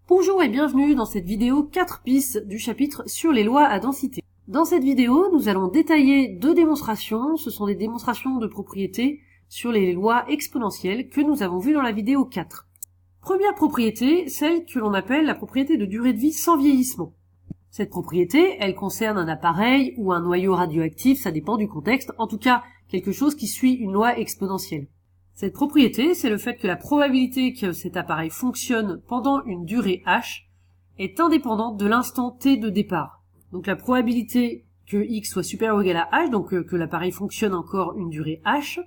Bonjour et bienvenue dans cette vidéo 4 bis du chapitre sur les lois à densité. Dans cette vidéo, nous allons détailler deux démonstrations, ce sont des démonstrations de propriétés sur les lois exponentielles que nous avons vues dans la vidéo 4. Première propriété, celle que l'on appelle la propriété de durée de vie sans vieillissement. Cette propriété, elle concerne un appareil ou un noyau radioactif, ça dépend du contexte, en tout cas quelque chose qui suit une loi exponentielle. Cette propriété, c'est le fait que la probabilité que cet appareil fonctionne pendant une durée h est indépendante de l'instant t de départ. Donc la probabilité que x soit supérieur ou égal à h, donc que l'appareil fonctionne encore une durée h,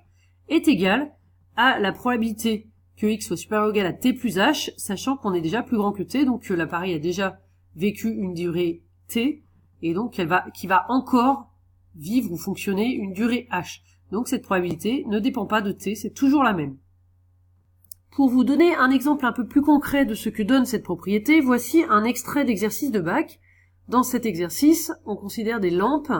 est égale à la probabilité que x soit supérieur ou égal à t plus h, sachant qu'on est déjà plus grand que t, donc que l'appareil a déjà vécu une durée t, et donc qui va encore vivre ou fonctionner une durée h. Donc cette probabilité ne dépend pas de t, c'est toujours la même. Pour vous donner un exemple un peu plus concret de ce que donne cette propriété, voici un extrait d'exercice de bac. Dans cet exercice, on considère des lampes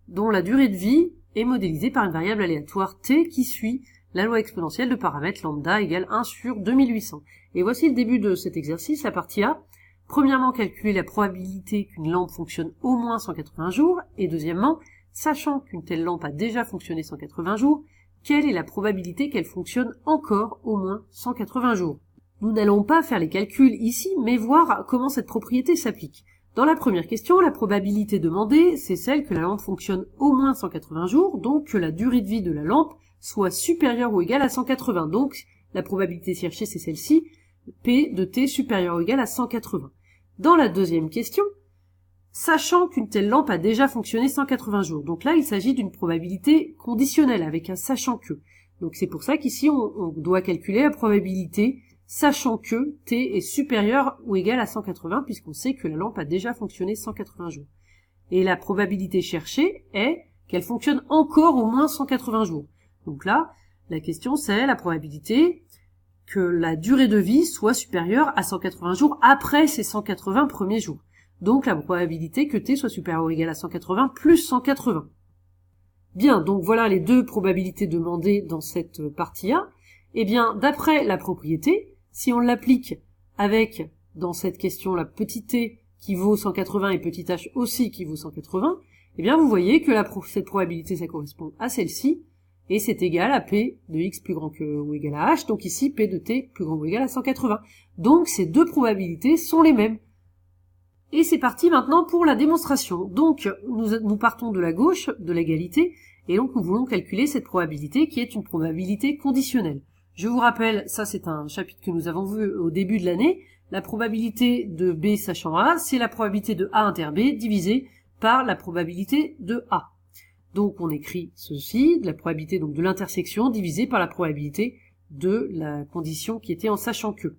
dont la durée de vie est modélisée par une variable aléatoire t qui suit la loi exponentielle de paramètres lambda égale 1 sur 2800. Et voici le début de cet exercice, la partie A. Premièrement, calculer la probabilité qu'une lampe fonctionne au moins 180 jours, et deuxièmement, sachant qu'une telle lampe a déjà fonctionné 180 jours, quelle est la probabilité qu'elle fonctionne encore au moins 180 jours? Nous n'allons pas faire les calculs ici, mais voir comment cette propriété s'applique. Dans la première question, la probabilité demandée, c'est celle que la lampe fonctionne au moins 180 jours, donc que la durée de vie de la lampe soit supérieure ou égale à 180. Donc, la probabilité cherchée, c'est celle-ci, P de t supérieur ou égal à 180. Dans la deuxième question, sachant qu'une telle lampe a déjà fonctionné 180 jours. Donc là, il s'agit d'une probabilité conditionnelle avec un sachant que. Donc c'est pour ça qu'ici, on doit calculer la probabilité sachant que t est supérieur ou égal à 180 puisqu'on sait que la lampe a déjà fonctionné 180 jours. Et la probabilité cherchée est qu'elle fonctionne encore au moins 180 jours. Donc là, la question c'est la probabilité que la durée de vie soit supérieure à 180 jours après ces 180 premiers jours. Donc la probabilité que t soit supérieur ou égal à 180 plus 180. Bien, donc voilà les deux probabilités demandées dans cette partie A. Eh bien, d'après la propriété, si on l'applique avec, dans cette question, la petite t qui vaut 180 et petit h aussi qui vaut 180, eh bien vous voyez que cette probabilité, ça correspond à celle-ci, et c'est égal à p de x plus grand que ou égal à h, donc ici p de t plus grand ou égal à 180. Donc ces deux probabilités sont les mêmes. Et c'est parti maintenant pour la démonstration. Donc, nous partons de la gauche, de l'égalité, et donc nous voulons calculer cette probabilité qui est une probabilité conditionnelle. Je vous rappelle, ça c'est un chapitre que nous avons vu au début de l'année, la probabilité de B sachant A, c'est la probabilité de A inter B divisée par la probabilité de A. Donc on écrit ceci, la probabilité donc de l'intersection divisée par la probabilité de la condition qui était en sachant que.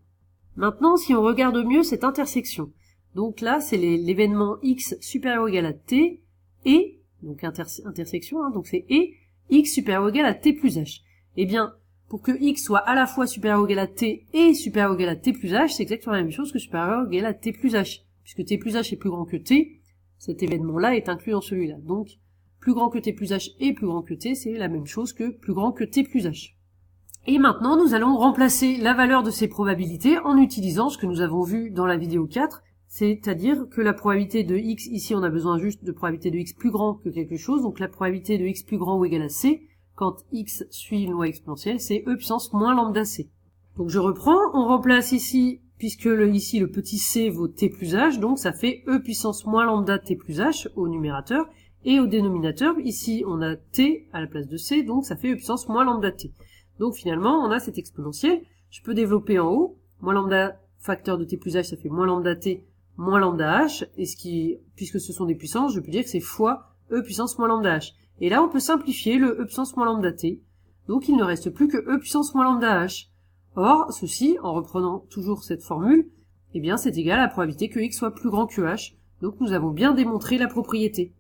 Maintenant, si on regarde mieux cette intersection, donc là, c'est l'événement x supérieur ou égal à t et, donc intersection, hein, donc c'est et x supérieur ou égal à t plus h. Eh bien, pour que x soit à la fois supérieur ou égal à t et supérieur ou égal à t plus h, c'est exactement la même chose que supérieur ou égal à t plus h. Puisque t plus h est plus grand que t, cet événement-là est inclus dans celui-là. Donc, plus grand que t plus h et plus grand que t, c'est la même chose que plus grand que t plus h. Et maintenant, nous allons remplacer la valeur de ces probabilités en utilisant ce que nous avons vu dans la vidéo 4, c'est-à-dire que la probabilité de x, ici on a besoin juste de probabilité de x plus grand que quelque chose, donc la probabilité de x plus grand ou égal à c, quand x suit une loi exponentielle, c'est e puissance moins lambda c. Donc je reprends, on remplace ici, puisque ici le petit c vaut t plus h, donc ça fait e puissance moins lambda t plus h au numérateur, et au dénominateur, ici on a t à la place de c, donc ça fait e puissance moins lambda t. Donc finalement, on a cette exponentielle, je peux développer en haut, moins lambda facteur de t plus h, ça fait moins lambda t moins lambda h, et puisque ce sont des puissances, je peux dire que c'est fois e puissance moins lambda h. Et là, on peut simplifier le e puissance moins lambda t, donc il ne reste plus que e puissance moins lambda h. Or, ceci, en reprenant toujours cette formule, eh bien c'est égal à la probabilité que x soit plus grand que h, donc nous avons bien démontré la propriété.